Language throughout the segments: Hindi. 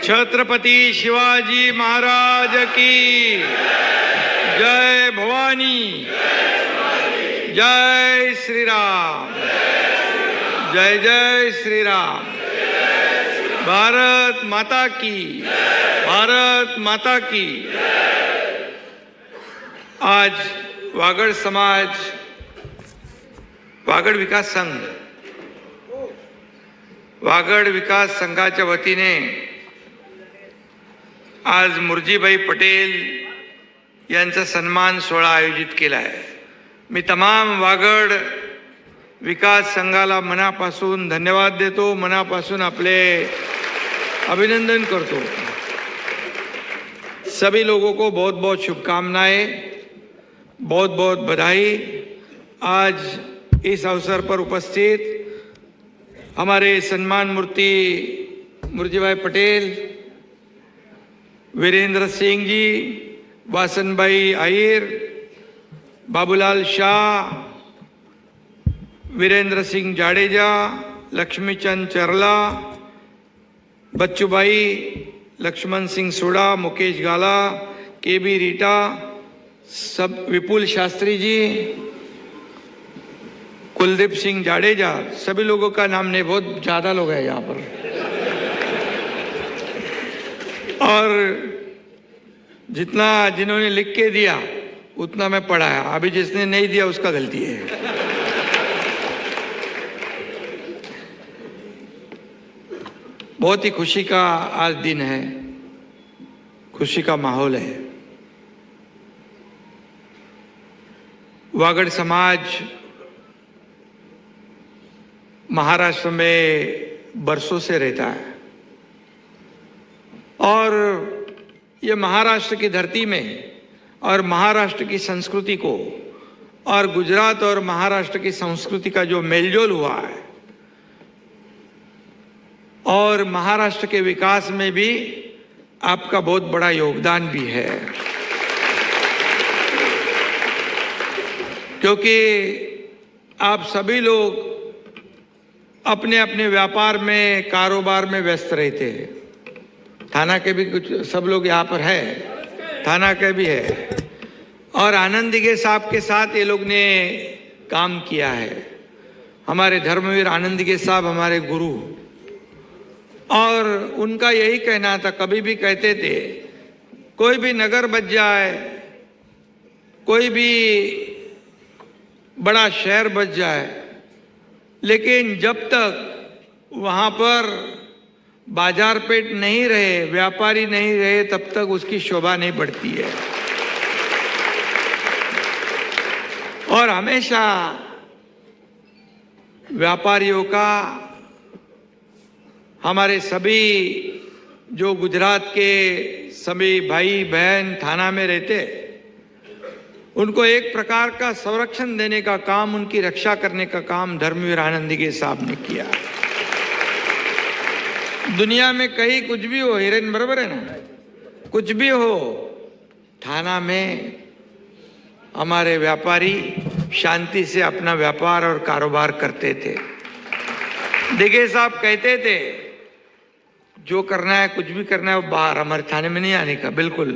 छत्रपति शिवाजी महाराज की जय। भवानी जय श्री राम। जय जय श्री राम। भारत माता की, भारत माता की। आज वागड़ समाज, वागड़ विकास संघ, वागड़ विकास संघाच्या वतीने आज मुर्जीभाई पटेल यांचा सन्मान सोहळा आयोजित केला आहे। मी तमाम वागड़ विकास संघाला मनापासून धन्यवाद देतो, मनापासून आपले अभिनंदन करतो। सभी लोगों को बहुत बहुत शुभकामनाएं, बहुत बहुत बधाई। आज इस अवसर पर उपस्थित हमारे सम्मान मूर्ति मुर्जीभाई पटेल, वीरेंद्र सिंह जी, वासनभाई आहिर, बाबूलाल शाह, वीरेंद्र सिंह जाडेजा, लक्ष्मीचंद चरला, बच्चूभाई, लक्ष्मण सिंह सोडा, मुकेश गाला, केबी रीटा, सब, विपुल शास्त्री जी, कुलदीप सिंह जाडेजा, सभी लोगों का नाम नहीं, बहुत ज़्यादा लोग हैं यहाँ पर। और जितना जिन्होंने लिख के दिया उतना मैं पढ़ाया, अभी जिसने नहीं दिया उसका गलती है। बहुत ही खुशी का आज दिन है, खुशी का माहौल है। वागड़ समाज महाराष्ट्र में बरसों से रहता है और ये महाराष्ट्र की धरती में और महाराष्ट्र की संस्कृति को और गुजरात और महाराष्ट्र की संस्कृति का जो मेलजोल हुआ है और महाराष्ट्र के विकास में भी आपका बहुत बड़ा योगदान भी है, क्योंकि आप सभी लोग अपने अपने व्यापार में, कारोबार में व्यस्त रहते हैं। थाना के भी कुछ सब लोग यहाँ पर है, थाना के भी है, और आनंद दिघे साहब के साथ ये लोग ने काम किया है। हमारे धर्मवीर आनंद दिघे साहब हमारे गुरु, और उनका यही कहना था, कभी भी कहते थे कोई भी नगर बच जाए, कोई भी बड़ा शहर बच जाए, लेकिन जब तक वहाँ पर बाजार पेट नहीं रहे, व्यापारी नहीं रहे, तब तक उसकी शोभा नहीं बढ़ती है। और हमेशा व्यापारियों का, हमारे सभी जो गुजरात के सभी भाई बहन थाना में रहते, उनको एक प्रकार का संरक्षण देने का काम, उनकी रक्षा करने का काम धर्मवीर आनंद दिघे साहब ने किया। दुनिया में कहीं कुछ भी हो, हिरेन बराबर है ना, कुछ भी हो, थाना में हमारे व्यापारी शांति से अपना व्यापार और कारोबार करते थे। दिघे साहब कहते थे जो करना है, कुछ भी करना है, वो बाहर, हमारे थाने में नहीं आने का, बिल्कुल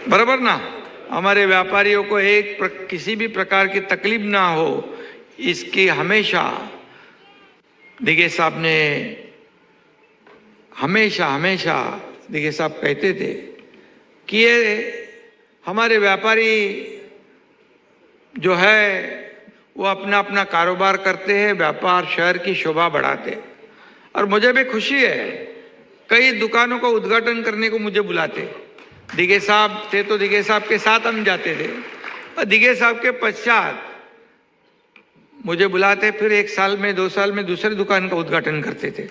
बराबर ना। हमारे व्यापारियों को किसी भी प्रकार की तकलीफ ना हो, इसकी हमेशा दिघे साहब ने हमेशा दिघे साहब कहते थे कि ये हमारे व्यापारी जो है वो अपना अपना कारोबार करते हैं, व्यापार शहर की शोभा बढ़ाते। और मुझे भी खुशी है, कई दुकानों का उद्घाटन करने को मुझे बुलाते। दिघे साहब थे तो दिघे साहब के साथ हम जाते थे, और दिघे साहब के पश्चात मुझे बुलाते, फिर 1 साल में 2 साल में दूसरी दुकान का उद्घाटन करते थे।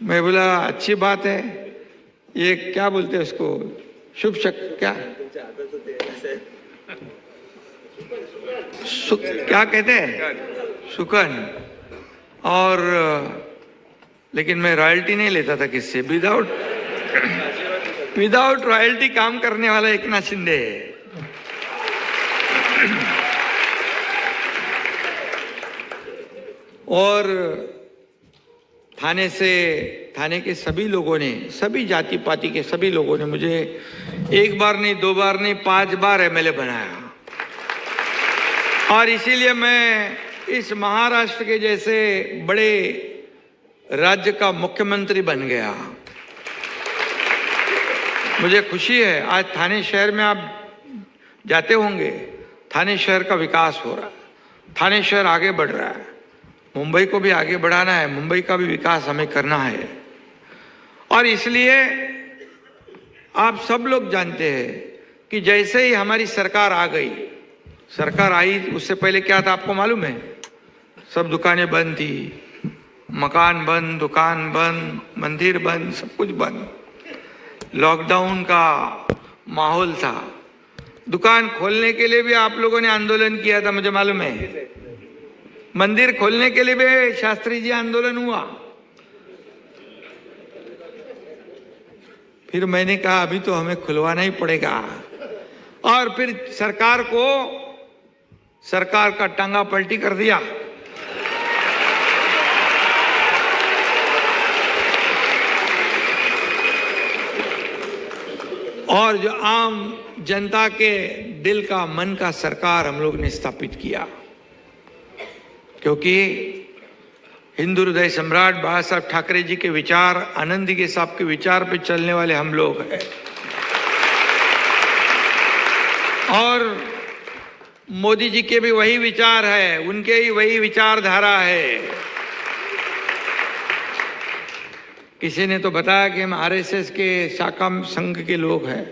मैं बोला अच्छी बात है, ये क्या बोलते हैं उसको, शुभ शक क्या क्या कहते हैं, शुकन। और लेकिन मैं रॉयल्टी नहीं लेता था किससे, विदाउट रॉयल्टी काम करने वाला एकनाथ शिंदे है। और थाने के सभी लोगों ने, सभी जाति पाति के सभी लोगों ने मुझे एक बार नहीं, 2 बार नहीं, 5 बार एमएलए बनाया। और इसीलिए मैं इस महाराष्ट्र के जैसे बड़े राज्य का मुख्यमंत्री बन गया। मुझे खुशी है, आज थाने शहर में आप जाते होंगे, थाने शहर का विकास हो रहा है, थाने शहर आगे बढ़ रहा है। मुंबई को भी आगे बढ़ाना है, मुंबई का भी विकास हमें करना है। और इसलिए आप सब लोग जानते हैं कि जैसे ही हमारी सरकार आ गई, सरकार आई उससे पहले क्या था आपको मालूम है? सब दुकानें बंद थी, मकान बंद, दुकान बंद, मंदिर बंद, सब कुछ बंद, लॉकडाउन का माहौल था। दुकान खोलने के लिए भी आप लोगों ने आंदोलन किया था, मुझे मालूम है। मंदिर खोलने के लिए भी शास्त्री जी आंदोलन हुआ। फिर मैंने कहा अभी तो हमें खुलवाना ही पड़ेगा, और फिर सरकार का टांगा पलटी कर दिया। और जो आम जनता के दिल का, मन का सरकार हम लोग ने स्थापित किया, क्योंकि हिंदू हृदय सम्राट बाबा साहब ठाकरे जी के विचार, आनंद के साहब के विचार पे चलने वाले हम लोग हैं। और मोदी जी के भी वही विचार है, उनके ही वही विचारधारा है। किसी ने तो बताया कि हम आरएसएस के शाखा संघ के लोग हैं।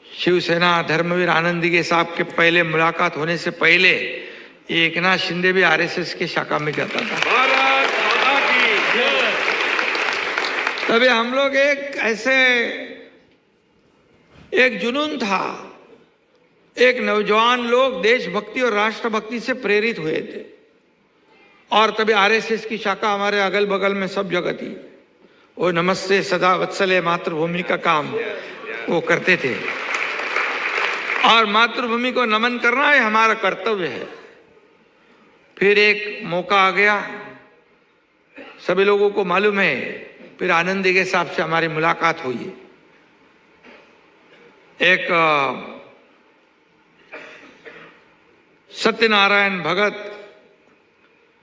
शिवसेना धर्मवीर आनंदी के साहब के पहले मुलाकात होने से पहले एकनाथ शिंदे भी आरएसएस के शाखा में जाता था। भारत माता की जय। तभी हम लोग एक जुनून था, एक नौजवान लोग देशभक्ति और राष्ट्रभक्ति से प्रेरित हुए थे। और तभी आरएसएस की शाखा हमारे अगल बगल में सब जगह थी। वो नमस्ते सदा वत्सले मातृभूमि का काम वो करते थे, और मातृभूमि को नमन करना ही हमारा कर्तव्य है। फिर एक मौका आ गया, सभी लोगों को मालूम है, फिर आनंदी के साहब से हमारी मुलाकात हुई। एक सत्यनारायण भगत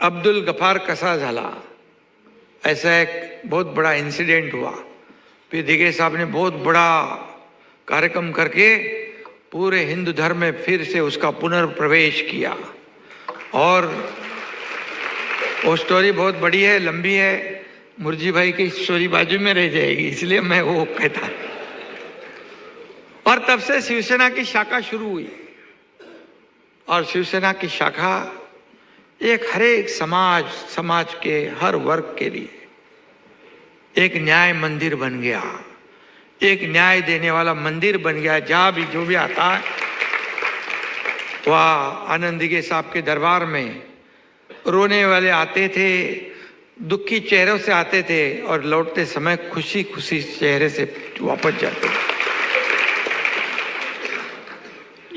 अब्दुल गफार कसा झाला, ऐसा एक बहुत बड़ा इंसिडेंट हुआ। फिर दिगे साहब ने बहुत बड़ा कार्यक्रम करके पूरे हिंदू धर्म में फिर से उसका पुनर्प्रवेश किया। और वो स्टोरी बहुत बड़ी है, लंबी है, मुर्जी भाई की स्टोरी बाजू में रह जाएगी, इसलिए मैं वो कहता। और तब से शिवसेना की शाखा शुरू हुई, और शिवसेना की शाखा एक हर एक समाज के हर वर्ग के लिए एक न्याय मंदिर बन गया, एक न्याय देने वाला मंदिर बन गया। जहां भी जो भी आता है वह आनंदी के साहब के दरबार में रोने वाले आते थे, दुखी चेहरों से आते थे, और लौटते समय खुशी खुशी चेहरे से वापस जाते थे।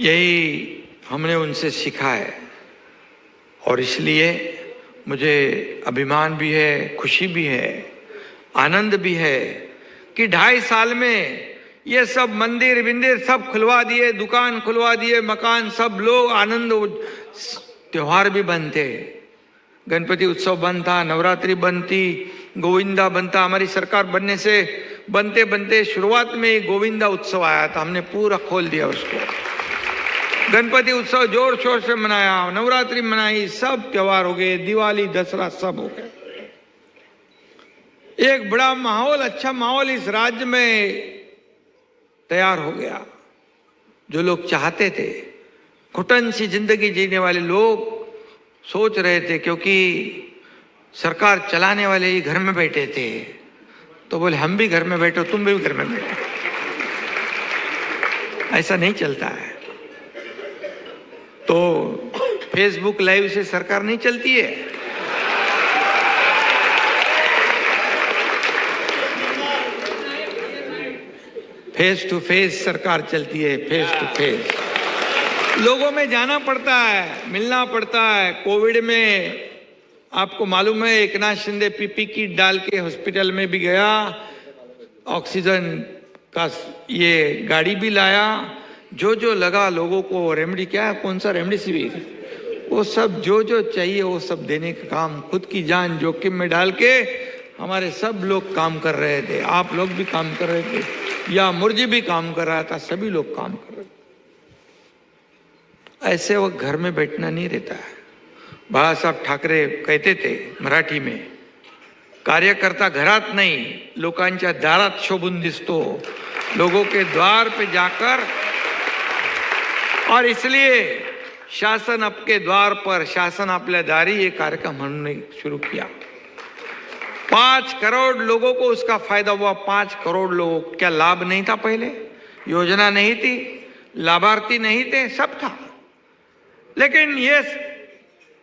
यही हमने उनसे सीखा है, और इसलिए मुझे अभिमान भी है, खुशी भी है, आनंद भी है कि 2.5 साल में ये सब मंदिर विंदिर सब खुलवा दिए, दुकान खुलवा दिए, मकान, सब लोग आनंद, त्योहार भी बंद थे। गणपति उत्सव बंद था, नवरात्रि बंद थी, गोविंदा बंद था। हमारी सरकार बनने से बनते बनते शुरुआत में ही गोविंदा उत्सव आया था, हमने पूरा खोल दिया उसको। गणपति उत्सव जोर शोर से मनाया, नवरात्रि मनाई, सब त्योहार हो गए, दिवाली दशहरा सब हो गए। एक बड़ा माहौल, अच्छा माहौल इस राज्य में तैयार हो गया। जो लोग चाहते थे, घुटन सी जिंदगी जीने वाले लोग सोच रहे थे, क्योंकि सरकार चलाने वाले ही घर में बैठे थे, तो बोले हम भी घर में बैठो, तुम भी घर में बैठो। ऐसा नहीं चलता है। तो फेसबुक लाइव से सरकार नहीं चलती है। फेस टू फेस सरकार चलती है, फेस टू फेस। लोगों में जाना पड़ता है, मिलना पड़ता है। कोविड में आपको मालूम है एकनाथ शिंदे पीपी किट डाल के हॉस्पिटल में भी गया, ऑक्सीजन का ये गाड़ी भी लाया, जो जो लगा लोगों को रेमडी, क्या कौन सा रेमडेसिविर, वो सब जो जो चाहिए वो सब देने का काम खुद की जान जोखिम में डाल के हमारे सब लोग काम कर रहे थे। आप लोग भी काम कर रहे थे, या मुर्जी भी काम कर रहा था, सभी लोग काम कर रहे थे। ऐसे वो घर में बैठना नहीं रहता है। बाळा साहब ठाकरे कहते थे मराठी में, कार्यकर्ता घरात नहीं लोकांच्या दारात शोभून दिसतो, लोगों के द्वार पे जाकर। और इसलिए शासन आपके द्वार पर, शासन आपल्या दारी ये कार्यक्रम हमने शुरू किया। 5 करोड़ लोगों को उसका फायदा हुआ। 5 करोड़ लोगों को क्या लाभ नहीं था? पहले योजना नहीं थी, लाभार्थी नहीं थे, सब था। लेकिन ये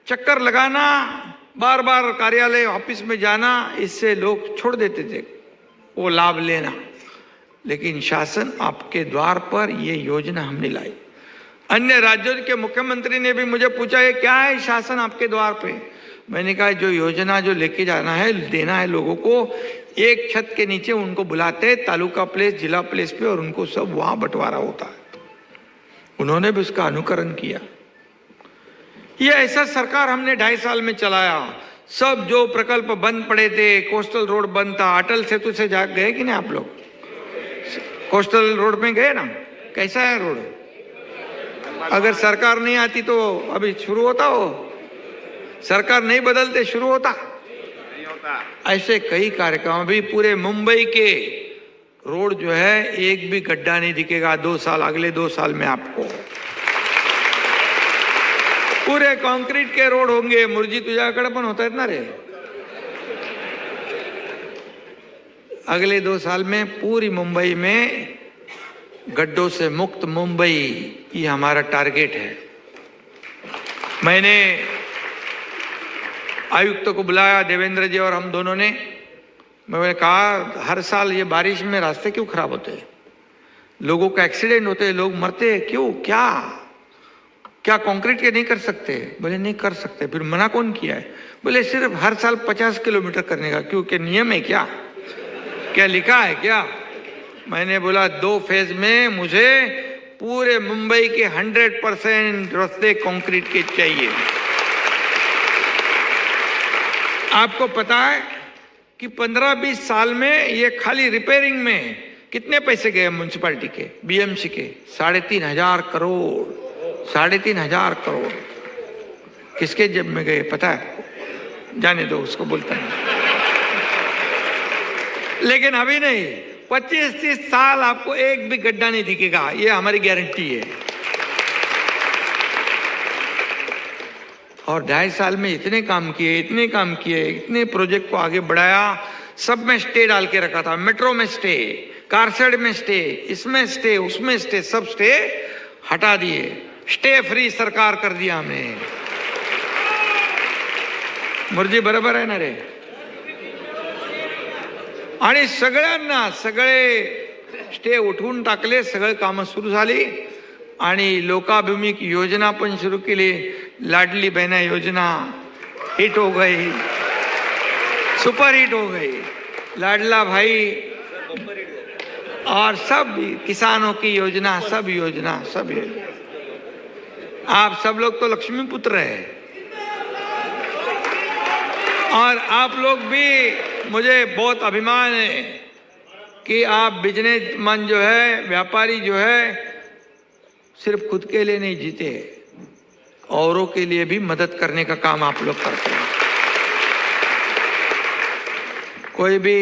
चक्कर लगाना, बार बार कार्यालय ऑफिस में जाना, इससे लोग छोड़ देते थे वो लाभ लेना। लेकिन शासन आपके द्वार पर ये योजना हमने लाई। अन्य राज्यों के मुख्यमंत्री ने भी मुझे पूछा ये क्या है शासन आपके द्वार पे? मैंने कहा जो योजना जो लेके जाना है, देना है लोगों को, एक छत के नीचे उनको बुलाते हैं तालुका प्लेस, जिला प्लेस पे, और उनको सब वहां बंटवारा होता है। उन्होंने भी उसका अनुकरण किया। ये ऐसा सरकार हमने 2.5 साल में चलाया। सब जो प्रकल्प बंद पड़े थे, कोस्टल रोड बंद था, अटल सेतु से जा गए कि नहीं आप लोग? कोस्टल रोड में गए ना? कैसा है रोड? अगर सरकार नहीं आती तो अभी शुरू होता, हो सरकार नहीं बदलते शुरू होता नहीं होता। ऐसे कई कार्यक्रम, अभी पूरे मुंबई के रोड जो है एक भी गड्ढा नहीं दिखेगा 2 साल, अगले 2 साल में आपको पूरे कंक्रीट के रोड होंगे। मुर्जी तुझ्याकडे पण होता है ना रे? अगले 2 साल में पूरी मुंबई में गड्ढों से मुक्त मुंबई, ये हमारा टारगेट है। मैंने आयुक्त को बुलाया, देवेंद्र जी और हम दोनों ने। मैंने कहा हर साल ये बारिश में रास्ते क्यों खराब होते हैं, लोगों का एक्सीडेंट होते हैं, लोग मरते हैं, क्यों? क्या कंक्रीट के नहीं कर सकते? बोले नहीं कर सकते। फिर मना कौन किया है? बोले सिर्फ हर साल 50 किलोमीटर करने का। क्योंकि नियम है क्या लिखा है क्या? मैंने बोला 2 फेज में मुझे पूरे मुंबई के 100% रास्ते कंक्रीट के चाहिए। आपको पता है कि 15-20 साल में ये खाली रिपेयरिंग में कितने पैसे गए म्युनिसिपैलिटी के, बीएमसी के? 3,500 करोड़। 3,500 करोड़ किसके जेब में गए पता है? जाने दो, उसको बोलता नहीं। लेकिन अभी नहीं, 25-30 साल आपको एक भी गड्ढा नहीं दिखेगा, ये हमारी गारंटी है। और 2.5 साल में इतने काम किए, इतने प्रोजेक्ट को आगे बढ़ाया। सब में स्टे डाल के रखा था, मेट्रो में स्टे, कारशेड में स्टे, इसमें स्टे, उसमें स्टे, सब स्टे हटा दिए। स्टे फ्री सरकार कर दिया हमने। मुर्जी बरोबर आहे ना रे? आणि सगळ्यांना सगळे स्टे उठवून टाकले, सगळे कामं सुरू झाली आणि लोकाभिमुख योजना पण सुरू केली। लाडली बहना योजना हिट हो गई, सुपर हिट हो गई। लाडला भाई और सब किसानों की योजना, सब योजना। आप सब लोग तो लक्ष्मी पुत्र है, और आप लोग भी, मुझे बहुत अभिमान है कि आप बिजनेसमैन जो है, व्यापारी जो है, सिर्फ खुद के लिए नहीं जीते, औरों के लिए भी मदद करने का काम आप लोग करते हैं। कोई भी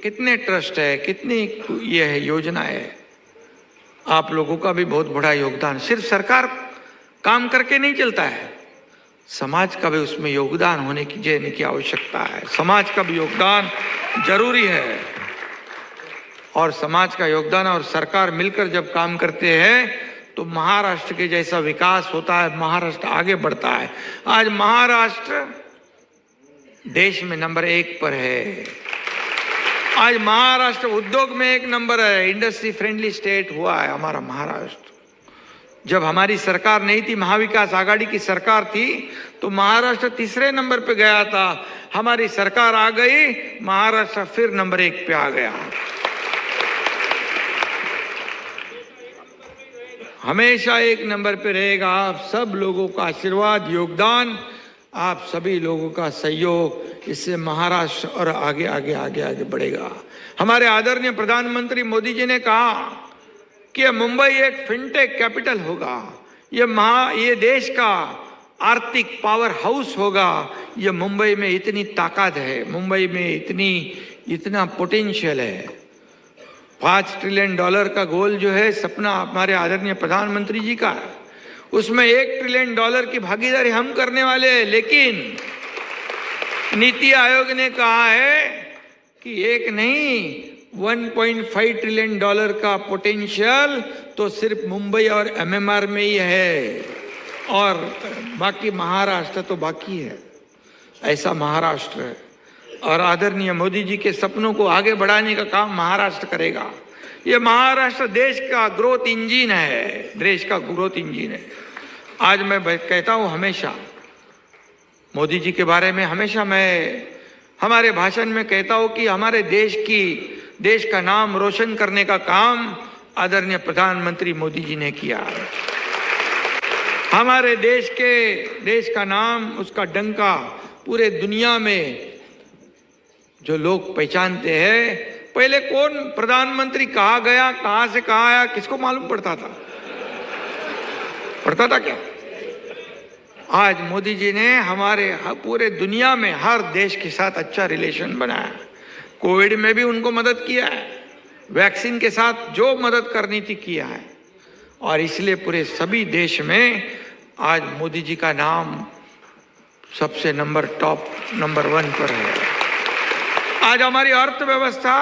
कितने ट्रस्ट है, कितनी ये है योजना है, आप लोगों का भी बहुत बड़ा योगदान। सिर्फ सरकार काम करके नहीं चलता है, समाज का भी उसमें योगदान होने की आवश्यकता है। समाज का भी योगदान जरूरी है, और समाज का योगदान और सरकार मिलकर जब काम करते हैं तो महाराष्ट्र के जैसा विकास होता है, महाराष्ट्र आगे बढ़ता है। आज महाराष्ट्र देश में नंबर 1 पर है। आज महाराष्ट्र उद्योग में 1 नंबर है, इंडस्ट्री फ्रेंडली स्टेट हुआ है हमारा महाराष्ट्र। जब हमारी सरकार नहीं थी, महाविकास आघाड़ी की सरकार थी, तो महाराष्ट्र तीसरे नंबर पे गया था। हमारी सरकार आ गई, महाराष्ट्र फिर नंबर 1 पे आ गया। हमेशा 1 नंबर पे रहेगा। आप सब लोगों का आशीर्वाद, योगदान, आप सभी लोगों का सहयोग, इससे महाराष्ट्र और आगे आगे आगे आगे बढ़ेगा। हमारे आदरणीय प्रधानमंत्री मोदी जी ने कहा कि मुंबई एक फिनटेक कैपिटल होगा, ये देश का आर्थिक पावर हाउस होगा। ये मुंबई में इतनी ताकत है, मुंबई में इतना पोटेंशियल है। $5 ट्रिलियन का गोल जो है, सपना हमारे आदरणीय प्रधानमंत्री जी का, उसमें $1 ट्रिलियन की भागीदारी हम करने वाले हैं। लेकिन नीति आयोग ने कहा है कि एक नहीं, $1.5 ट्रिलियन का पोटेंशियल तो सिर्फ मुंबई और MMR में ही है, और बाकी महाराष्ट्र तो बाकी है। ऐसा महाराष्ट्र है, और आदरणीय मोदी जी के सपनों को आगे बढ़ाने का काम महाराष्ट्र करेगा। ये महाराष्ट्र देश का ग्रोथ इंजन है, देश का ग्रोथ इंजन है। आज मैं कहता हूं, हमेशा मोदी जी के बारे में हमेशा मैं हमारे भाषण में कहता हूं कि हमारे देश का नाम रोशन करने का काम आदरणीय प्रधानमंत्री मोदी जी ने किया। हमारे देश का नाम, उसका डंका पूरे दुनिया में जो लोग पहचानते हैं। पहले कौन प्रधानमंत्री कहाँ गया, कहाँ से कहाँ आया, किसको मालूम पड़ता था क्या? आज मोदी जी ने हमारे पूरे दुनिया में हर देश के साथ अच्छा रिलेशन बनाया। कोविड में भी उनको मदद किया है, वैक्सीन के साथ जो मदद करनी थी किया है, और इसलिए पूरे सभी देश में आज मोदी जी का नाम सबसे टॉप नंबर 1 पर है। आज हमारी अर्थव्यवस्था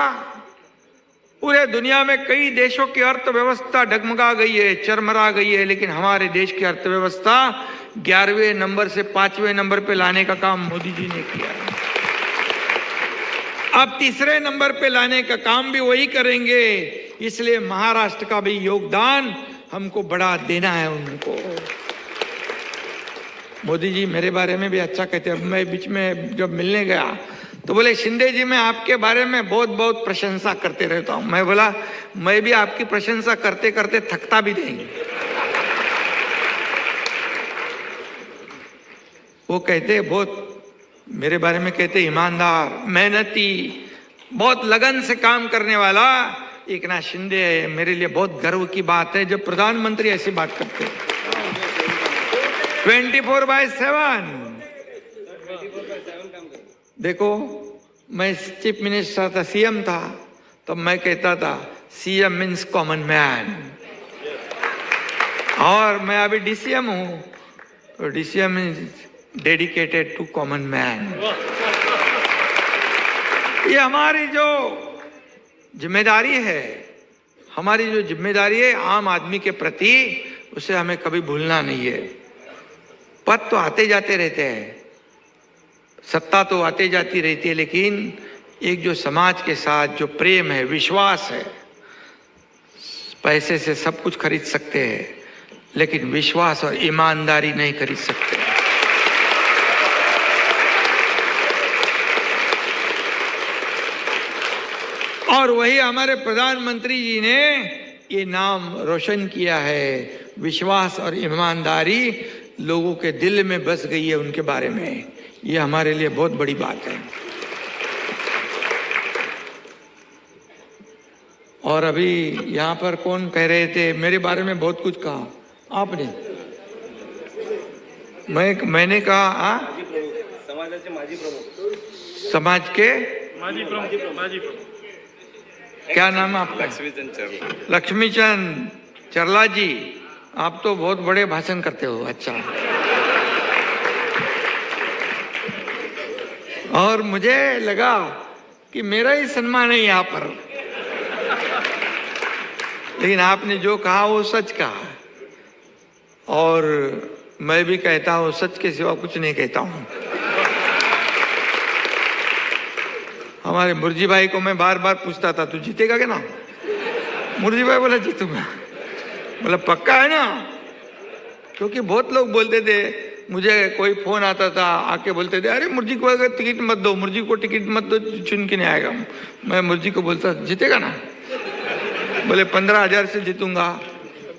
पूरे दुनिया में कई देशों की अर्थव्यवस्था डगमगा गई है, चरमरा गई है, लेकिन हमारे देश की अर्थव्यवस्था 11वें नंबर से 5वें नंबर पे लाने का काम मोदी जी ने किया है। अब तीसरे नंबर पे लाने का काम भी वही करेंगे, इसलिए महाराष्ट्र का भी योगदान हमको बढ़ा देना है उनको। मोदी जी मेरे बारे में भी अच्छा कहते हैं। मैं बीच में जब मिलने गया तो बोले, शिंदे जी मैं आपके बारे में बहुत बहुत प्रशंसा करते रहता हूं। मैं बोला, मैं भी आपकी प्रशंसा करते करते थकता भी नहीं। वो कहते बहुत मेरे बारे में कहते, ईमानदार, मेहनती, बहुत लगन से काम करने वाला एकनाथ शिंदे है। मेरे लिए बहुत गर्व की बात है जब प्रधानमंत्री ऐसी बात करते हैं। 24/7 देखो, मैं चीफ मिनिस्टर था, CM था, तब मैं कहता था CM मीन्स कॉमन मैन, और मैं अभी DCM हूं, तो DCM means dedicated to common man. ये हमारी जो जिम्मेदारी है, हमारी जो जिम्मेदारी है आम आदमी के प्रति, उसे हमें कभी भूलना नहीं है। पद तो आते जाते रहते हैं, सत्ता तो आते जाती रहती है, लेकिन एक जो समाज के साथ जो प्रेम है, विश्वास है, पैसे से सब कुछ खरीद सकते हैं, लेकिन विश्वास और ईमानदारी नहीं खरीद सकते। और वही हमारे प्रधानमंत्री जी ने ये नाम रोशन किया है। विश्वास और ईमानदारी लोगों के दिल में बस गई है उनके बारे में। ये हमारे लिए बहुत बड़ी बात है। और अभी यहाँ पर कौन कह रहे थे मेरे बारे में, बहुत कुछ कहा आपने, मैंने कहा समाज के क्या नाम है आपका? लक्ष्मीचंद चरला जी, आप तो बहुत बड़े भाषण करते हो। अच्छा, और मुझे लगा कि मेरा ही सम्मान है यहाँ पर, लेकिन आपने जो कहा वो सच कहा, और मैं भी कहता हूँ सच के सिवा कुछ नहीं कहता हूँ। हमारे मुर्जी भाई को मैं बार बार पूछता था, तू जीतेगा क्या ना? मुर्जी भाई बोला जीतूंगा। बोला पक्का है ना? क्योंकि बहुत लोग बोलते थे, मुझे कोई फोन आता था आके बोलते थे, अरे मुर्जी को अगर टिकट मत दो, मुर्जी को टिकट मत दो, चुन के नहीं आएगा। मैं मुर्जी को बोलता, जीतेगा ना? बोले 15,000 से जीतूंगा।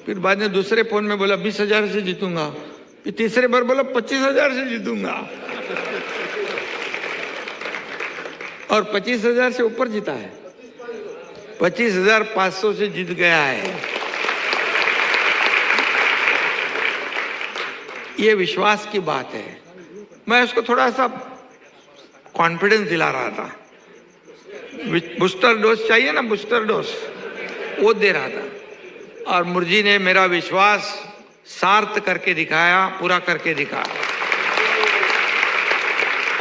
फिर बाद में दूसरे फोन में बोला 20,000 से जीतूंगा। फिर तीसरे बार बोला 25,000 से जीतूंगा, और 25,000 से ऊपर जीता है। 25,500 से जीत गया है। ये विश्वास की बात है। मैं उसको थोड़ा सा कॉन्फिडेंस दिला रहा था। बूस्टर डोज चाहिए ना, बूस्टर डोज, वो दे रहा था। और मुर्जी ने मेरा विश्वास सार्थ करके दिखाया, पूरा करके दिखाया।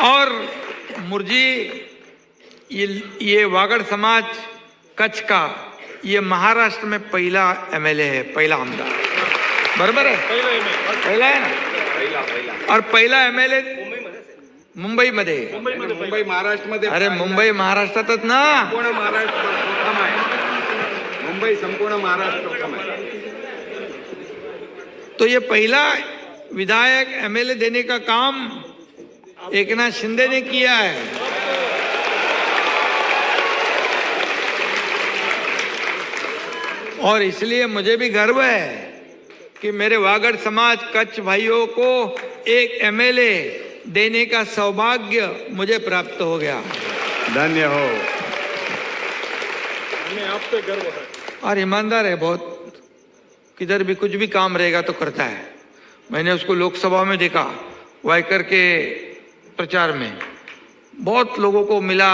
और मुर्जी ये वागड़ समाज कच्छ का ये महाराष्ट्र में पहला एमएलए है, पहला आमदार, बराबर है? पहला है ना? और पहला एमएलए मुंबई मध्ये, मुंबई महाराष्ट्र, अरे मुंबई महाराष्ट्रातच ना, संपूर्ण महाराष्ट्र प्रथम आहे। मुंबई संपूर्ण महाराष्ट्र प्रथम आहे। तो ये पहला विधायक एमएलए देने का काम एकनाथ शिंदे ने किया है। और इसलिए मुझे भी गर्व है कि मेरे वागड़ समाज कच्छ भाइयों को एक एमएलए देने का सौभाग्य मुझे प्राप्त हो गया। धन्य हो। हमें आप पे गर्व है। और ईमानदार है बहुत, किधर भी कुछ भी काम रहेगा तो करता है। मैंने उसको लोकसभा में देखा, वायकर के प्रचार में बहुत लोगों को मिला,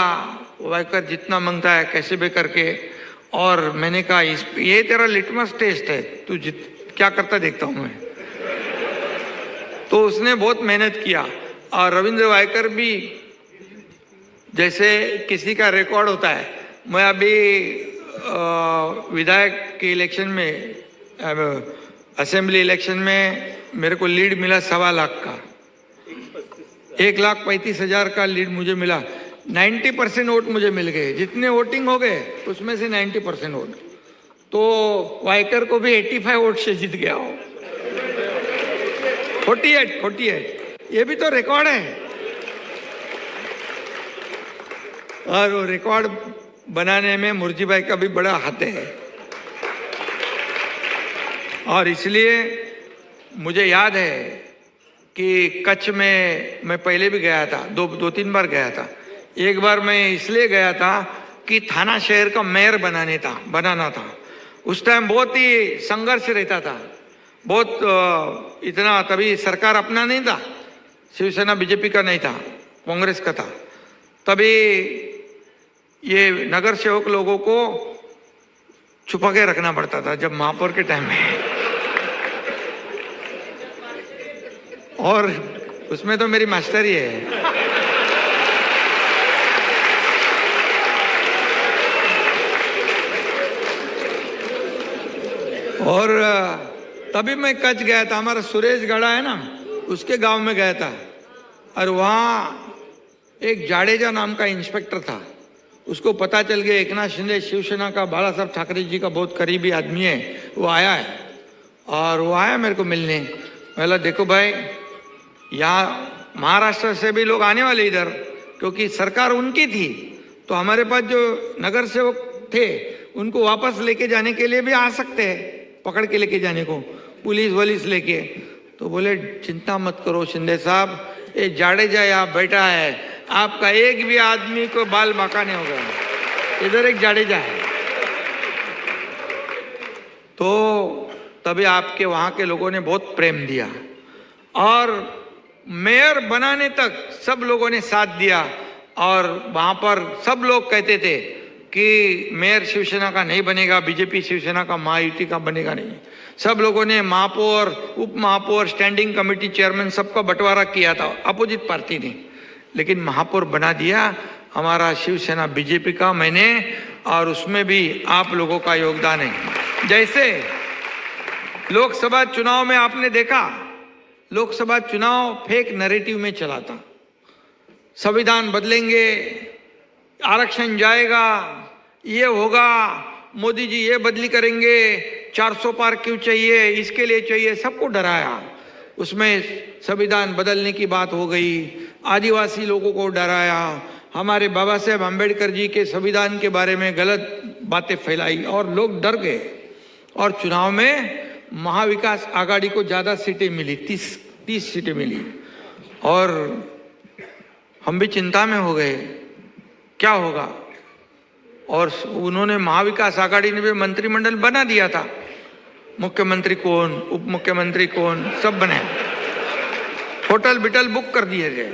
वायकर जितना मांगता है कैसे भी करके। और मैंने कहा ये तेरा लिटमस टेस्ट है, तू क्या करता देखता हूं मैं। तो उसने बहुत मेहनत किया। और रविंद्र वायकर भी, जैसे किसी का रिकॉर्ड होता है, मैं अभी विधायक के इलेक्शन में, असेंबली इलेक्शन में मेरे को लीड मिला 1.25 लाख का, 1,35,000 का लीड मुझे मिला। 90% वोट मुझे मिल गए, जितने वोटिंग हो गए उसमें से 90% वोट। तो वायकर को भी 85 वोट से जीत गया हो। 48 ये भी तो रिकॉर्ड है। और वो रिकॉर्ड बनाने में मुर्जी भाई का भी बड़ा हाथ है। और इसलिए मुझे याद है कि कच्छ में मैं पहले भी गया था, दो तीन बार गया था। एक बार मैं इसलिए गया था कि थाना शहर का मेयर बनाना था। उस टाइम बहुत ही संघर्ष रहता था, बहुत इतना, तभी सरकार अपना नहीं था, शिवसेना बीजेपी का नहीं था, कांग्रेस का था। तभी ये नगर सेवक लोगों को छुपा के रखना पड़ता था जब महापौर के टाइम में। और उसमें तो मेरी मास्टरी है। और तभी मैं कच्छ गया था, हमारा सुरेश गड़ा है ना, उसके गांव में गया था। और वहाँ एक जाडेजा नाम का इंस्पेक्टर था। उसको पता चल गया एकनाथ शिंदे शिवसेना का, बाला साहब ठाकरे जी का बहुत करीबी आदमी है, वो आया है। और वो आया मेरे को मिलने। बोला देखो भाई, यहाँ महाराष्ट्र से भी लोग आने वाले इधर, क्योंकि सरकार उनकी थी, तो हमारे पास जो नगर सेवक थे उनको वापस लेके जाने के लिए भी आ सकते हैं, पकड़ के लेके जाने को, पुलिस वलिस लेके। तो बोले चिंता मत करो शिंदे साहब, ये जाडेजा यहाँ बैठा है, आपका एक भी आदमी को बाल बांका नहीं होगा, इधर एक जाडेजा है। तो तभी आपके वहाँ के लोगों ने बहुत प्रेम दिया। और मेयर बनाने तक सब लोगों ने साथ दिया। और वहाँ पर सब लोग कहते थे कि मेयर शिवसेना का नहीं बनेगा, बीजेपी शिवसेना का महायुति का बनेगा नहीं। सब लोगों ने महापौर, उप महापौर, स्टैंडिंग कमेटी चेयरमैन सबका बंटवारा किया था अपोजिट पार्टी ने, लेकिन महापौर बना दिया हमारा शिवसेना बीजेपी का, मैंने। और उसमें भी आप लोगों का योगदान है। जैसे लोकसभा चुनाव में आपने देखा, लोकसभा चुनाव फेक नैरेटिव में चला था, संविधान बदलेंगे, आरक्षण जाएगा, ये होगा, मोदी जी ये बदली करेंगे, 400 पार क्यों चाहिए, इसके लिए चाहिए, सबको डराया। उसमें संविधान बदलने की बात हो गई, आदिवासी लोगों को डराया, हमारे बाबा साहेब अम्बेडकर जी के संविधान के बारे में गलत बातें फैलाई और लोग डर गए। और चुनाव में महाविकास आघाड़ी को ज़्यादा सीटें मिली, 30 सीटें मिली, और हम भी चिंता में हो गए क्या होगा। और उन्होंने महाविकास आघाड़ी ने भी मंत्रिमंडल बना दिया था, मुख्यमंत्री कौन, उप मुख्यमंत्री कौन, सब बने, होटल बिटल बुक कर दिए गए।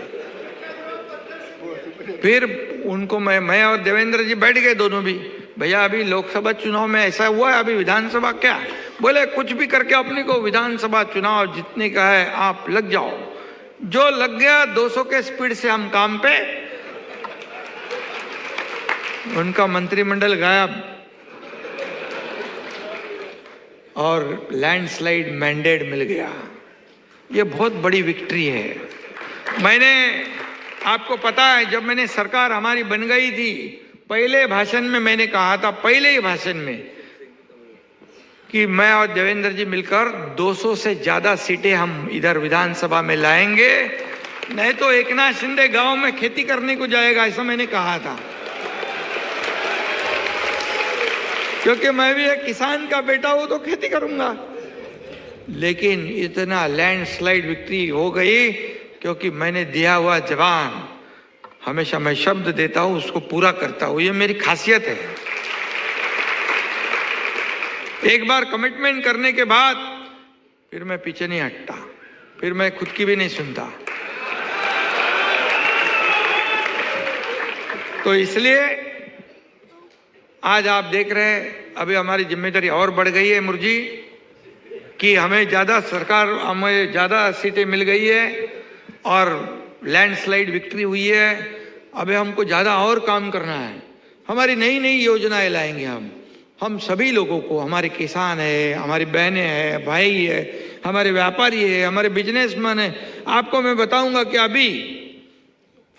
फिर उनको मैं और देवेंद्र जी बैठ गए दोनों भी, भैया अभी लोकसभा चुनाव में ऐसा हुआ है, अभी विधानसभा क्या। बोले कुछ भी करके अपने को विधानसभा चुनाव जीतने का है, आप लग जाओ। जो लग गया 200 के स्पीड से हम काम पे, उनका मंत्रिमंडल गायब और लैंडस्लाइड मैंडेट मिल गया। ये बहुत बड़ी विक्ट्री है। मैंने, आपको पता है, जब मैंने सरकार हमारी बन गई थी, पहले भाषण में मैंने कहा था, पहले ही भाषण में, कि मैं और देवेंद्र जी मिलकर 200 से ज्यादा सीटें हम इधर विधानसभा में लाएंगे, नहीं तो एकनाथ शिंदे गांव में खेती करने को जाएगा, ऐसा मैंने कहा था। क्योंकि मैं भी एक किसान का बेटा हूं तो खेती करूंगा। लेकिन इतना लैंडस्लाइड विक्ट्री हो गई क्योंकि मैंने दिया हुआ जवान, हमेशा मैं शब्द देता हूं उसको पूरा करता हूं, ये मेरी खासियत है। एक बार कमिटमेंट करने के बाद फिर मैं पीछे नहीं हटता, फिर मैं खुद की भी नहीं सुनता। तो इसलिए आज आप देख रहे हैं अभी हमारी जिम्मेदारी और बढ़ गई है मुर्जी, कि हमें ज़्यादा सीटें मिल गई है और लैंडस्लाइड विक्ट्री हुई है। अभी हमको ज़्यादा और काम करना है, हमारी नई नई योजनाएं लाएंगे हम सभी लोगों को, हमारे किसान है, हमारी बहनें हैं, भाई है, हमारे व्यापारी है, हमारे बिजनेसमैन है। आपको मैं बताऊंगा कि अभी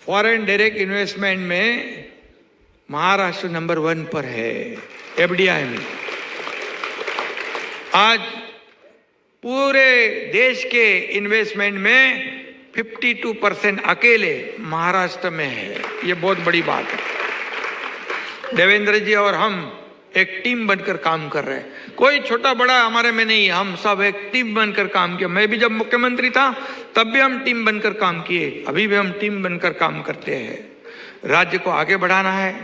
फॉरेन डायरेक्ट इन्वेस्टमेंट में महाराष्ट्र नंबर 1 पर है, एफडीआई में। आज पूरे देश के इन्वेस्टमेंट में 52% अकेले महाराष्ट्र में है, ये बहुत बड़ी बात है। देवेंद्र जी और हम एक टीम बनकर काम कर रहे हैं, कोई छोटा बड़ा हमारे में नहीं, हम सब एक टीम बनकर काम किया। मैं भी जब मुख्यमंत्री था तब भी हम टीम बनकर काम किए, अभी भी हम टीम बनकर काम करते हैं। राज्य को आगे बढ़ाना है।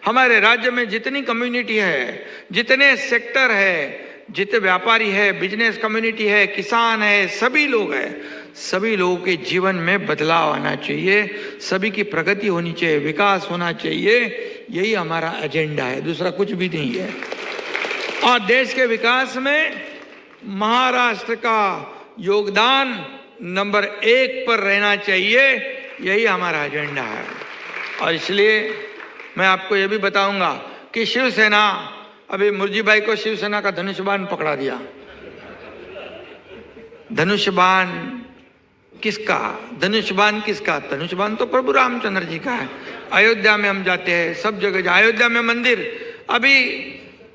हमारे राज्य में जितनी कम्युनिटी है, जितने सेक्टर है, जितने व्यापारी है, बिजनेस कम्युनिटी है, किसान है, सभी लोग हैं, सभी लोगों के जीवन में बदलाव आना चाहिए, सभी की प्रगति होनी चाहिए, विकास होना चाहिए। यही हमारा एजेंडा है, दूसरा कुछ भी नहीं है। और देश के विकास में महाराष्ट्र का योगदान नंबर 1 पर रहना चाहिए, यही हमारा एजेंडा है। और इसलिए मैं आपको यह भी बताऊंगा कि शिवसेना, अभी मुर्जी भाई को शिवसेना का धनुष्यबाण पकड़ा दिया। धनुष्यबाण किसका? धनुष्यबाण किसका? धनुष्यबाण तो प्रभु रामचंद्र जी का है। अयोध्या में हम जाते हैं, सब जगह, अयोध्या में मंदिर, अभी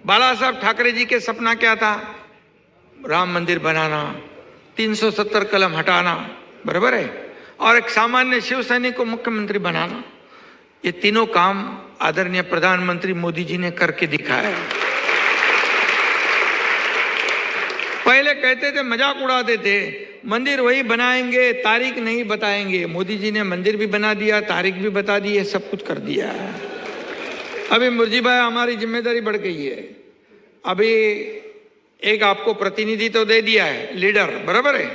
बाला साहब ठाकरे जी के सपना क्या था? राम मंदिर बनाना, 370 कलम हटाना, बराबर है, और एक सामान्य शिव सैनिक को मुख्यमंत्री बनाना। ये तीनों काम आदरणीय प्रधानमंत्री मोदी जी ने करके दिखाया। पहले कहते थे, मजाक उड़ाते थे, मंदिर वही बनाएंगे, तारीख नहीं बताएंगे। मोदी जी ने मंदिर भी बना दिया, तारीख भी बता दी है, सब कुछ कर दिया है। अभी मुर्जी भाई हमारी जिम्मेदारी बढ़ गई है। अभी एक आपको प्रतिनिधि तो दे दिया है, लीडर, बराबर है।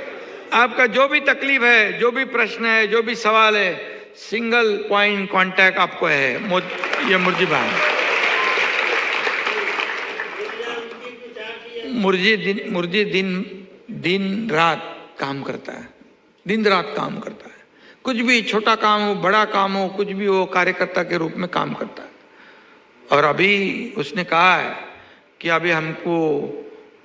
आपका जो भी तकलीफ है, जो भी प्रश्न है, जो भी सवाल है, सिंगल पॉइंट कांटेक्ट आपको है, ये मुर्जी भाई। मुर्जी दिन रात काम करता है, दिन रात काम करता है। कुछ भी छोटा काम हो, बड़ा काम हो, कुछ भी हो, कार्यकर्ता के रूप में काम करता है। और अभी उसने कहा है कि अभी हमको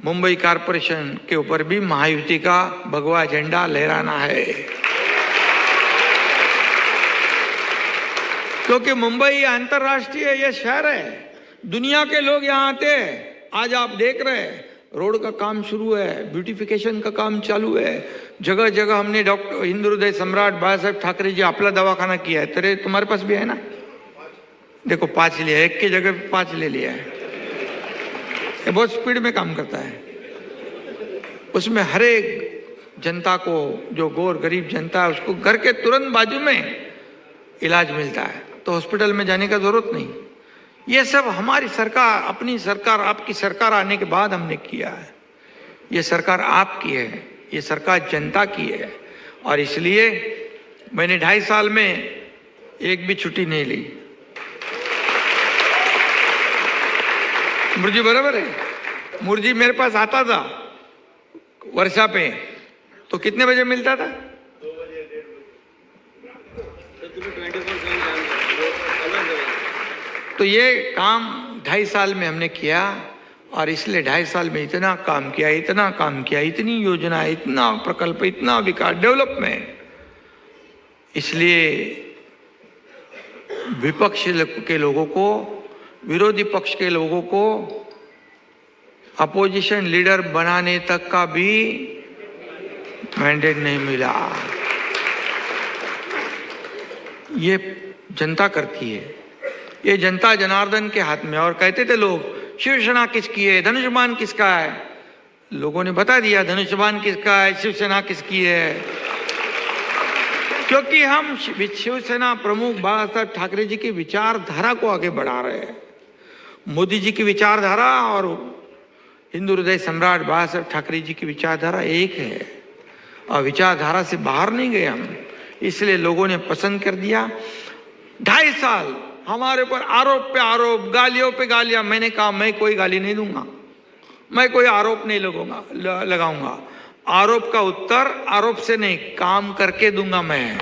मुंबई कारपोरेशन के ऊपर भी महायुति का भगवा झंडा लहराना है, क्योंकि मुंबई अंतर्राष्ट्रीय ये शहर है, दुनिया के लोग यहाँ आते हैं। आज आप देख रहे हैं रोड का काम शुरू है, ब्यूटिफिकेशन का काम चालू है, जगह जगह हमने डॉक्टर हिंदू हृदय सम्राट बाला साहेब ठाकरे जी आपला दवाखाना किया है। तेरे तुम्हारे पास भी है ना? देखो 5 लिया, एक की जगह 5 ले लिया है। ये बहुत स्पीड में काम करता है। उसमें हर एक जनता को, जो गौर गरीब जनता है, उसको घर के तुरंत बाजू में इलाज मिलता है, तो हॉस्पिटल में जाने का जरूरत नहीं। ये सब हमारी सरकार, अपनी सरकार, आपकी सरकार आने के बाद हमने किया है। ये सरकार आपकी है, ये सरकार जनता की है, और इसलिए मैंने 2.5 साल में एक भी छुट्टी नहीं ली। मुर्जी बराबर है? मुर्जी मेरे पास आता था वर्षा पे, तो कितने बजे मिलता था? 2 बजे 1:30 बजे। तो ये काम 2.5 साल में हमने किया, और इसलिए 2.5 साल में इतना काम किया, इतना काम किया, इतनी योजना, इतना प्रकल्प, इतना विकास, डेवलपमेंट। इसलिए विपक्ष के लोगों को, विरोधी पक्ष के लोगों को अपोजिशन लीडर बनाने तक का भी मैंडेट नहीं मिला। ये जनता करती है, ये जनता जनार्दन के हाथ में। और कहते थे लोग, शिवसेना किसकी है, धनुष्यबाण किसका है? लोगों ने बता दिया धनुष्यबाण किसका है, शिवसेना किसकी है। क्योंकि हम शिवसेना प्रमुख बाला साहब ठाकरे जी की विचारधारा को आगे बढ़ा रहे हैं। मोदी जी की विचारधारा और हिंदू हृदय सम्राट बाला साहब ठाकरे जी की विचारधारा एक है, और विचारधारा से बाहर नहीं गए हम। इसलिए लोगों ने पसंद कर दिया। 2.5 साल हमारे ऊपर आरोप पे आरोप, गालियों पे गालियां। मैंने कहा मैं कोई गाली नहीं दूंगा, मैं कोई आरोप नहीं लगाऊंगा। आरोप का उत्तर आरोप से नहीं, काम करके दूंगा मैं।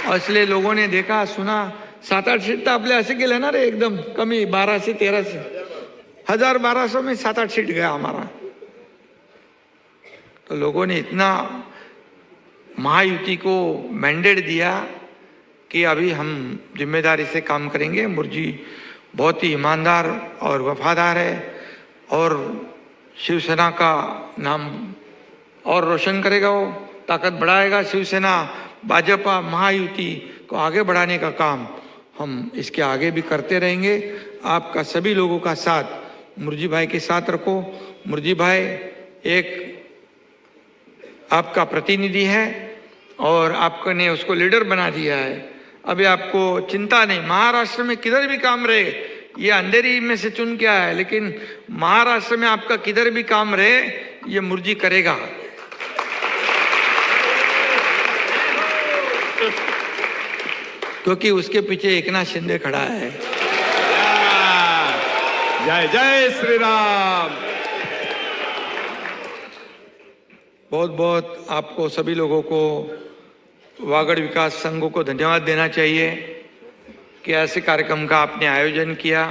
और इसलिए लोगों ने देखा सुना, 7-8 सीट तो आपले असे गेले ना रे, एकदम कमी 12 से 13 से 1000-1200 में 7-8 सीट गया हमारा। तो लोगों ने इतना महायुति को मैंडेट दिया कि अभी हम जिम्मेदारी से काम करेंगे। मुर्जी बहुत ही ईमानदार और वफादार है, और शिवसेना का नाम और रोशन करेगा, वो ताकत बढ़ाएगा। शिवसेना भाजपा महायुति को आगे बढ़ाने का काम हम इसके आगे भी करते रहेंगे। आपका सभी लोगों का साथ मुर्जी भाई के साथ रखो। मुर्जी भाई एक आपका प्रतिनिधि है, और आपने उसको लीडर बना दिया है। अभी आपको चिंता नहीं, महाराष्ट्र में किधर भी काम रहे, ये अंधेरी में से चुन के आया है, लेकिन महाराष्ट्र में आपका किधर भी काम रहे, ये मुर्जी करेगा। क्योंकि उसके पीछे एकनाथ शिंदे खड़ा है। जय जय श्री राम। बहुत बहुत आपको सभी लोगों को, वागड़ विकास संघों को धन्यवाद देना चाहिए कि ऐसे कार्यक्रम का आपने आयोजन किया।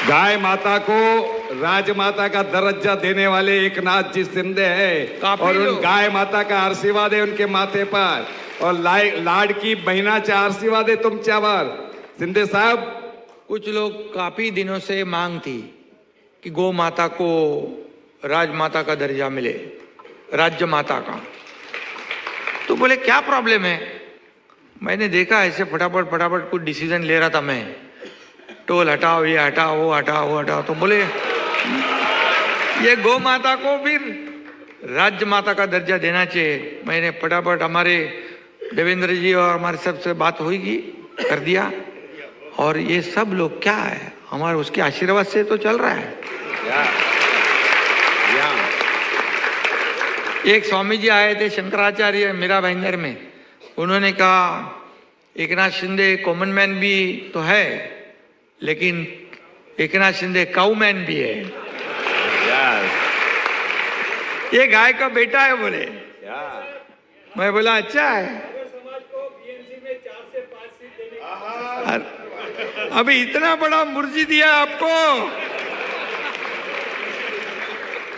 गाय माता को राजमाता का दर्जा देने वाले एकनाथ जी शिंदे है, और उन गाय माता का आशीर्वाद है उनके माथे पर, और लाडकी बहिणाचा आशीर्वाद है तुमच्यावर शिंदे साहब। कुछ लोग काफी दिनों से मांग थी कि गौ माता को राजमाता का दर्जा मिले, राज्य माता का। तो बोले क्या प्रॉब्लम है? मैंने देखा ऐसे फटाफट कुछ डिसीजन ले रहा था मैं, टोल हटाओ, ये हटाओ, वो हटाओ, वो हटाओ। तो बोले ये गौ माता को भी राज्य माता का दर्जा देना चाहिए। मैंने फटाफट हमारे देवेंद्र जी और हमारे सबसे बात होगी, कर दिया। और ये सब लोग क्या है, हमारे उसके आशीर्वाद से तो चल रहा है। एक स्वामी जी आए थे शंकराचार्य मीरा भाईंदर में, उन्होंने कहा एकनाथ शिंदे कॉमन मैन भी तो है, लेकिन एकनाथ शिंदे काऊ मैन भी है। ये गाय का बेटा है बोले। मैं बोला अच्छा है। अभी इतना बड़ा मुर्जी दिया आपको,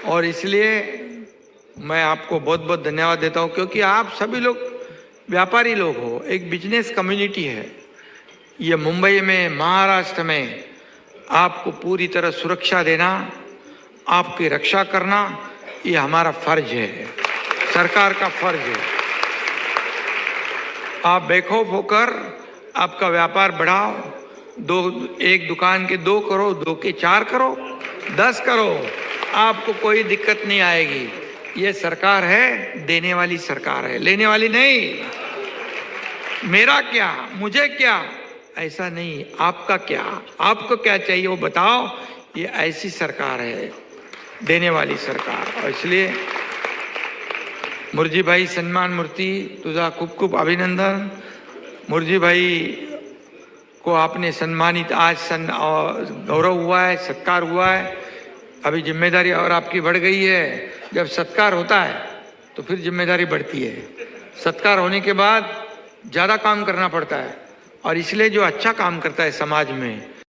और इसलिए मैं आपको बहुत बहुत धन्यवाद देता हूं, क्योंकि आप सभी लोग व्यापारी लोग हो, एक बिजनेस कम्युनिटी है, ये मुंबई में, महाराष्ट्र में आपको पूरी तरह सुरक्षा देना, आपकी रक्षा करना, ये हमारा फर्ज है, सरकार का फर्ज है। आप बेखौफ होकर आपका व्यापार बढ़ाओ, एक दुकान के 2 करो, 2 के 4 करो, 10 करो, आपको कोई दिक्कत नहीं आएगी। ये सरकार है, देने वाली सरकार है, लेने वाली नहीं। मेरा क्या, मुझे क्या, ऐसा नहीं। आपका क्या, आपको क्या चाहिए वो बताओ। ये ऐसी सरकार है, देने वाली सरकार। और इसलिए मुर्जी भाई, सन्मान मूर्ती, तुझा खूब खूब अभिनंदन। मुर्जी भाई को आपने सम्मानित आज गौरव हुआ है, सत्कार हुआ है। अभी जिम्मेदारी और आपकी बढ़ गई है। जब सत्कार होता है तो फिर जिम्मेदारी बढ़ती है। सत्कार होने के बाद ज़्यादा काम करना पड़ता है। और इसलिए जो अच्छा काम करता है समाज में,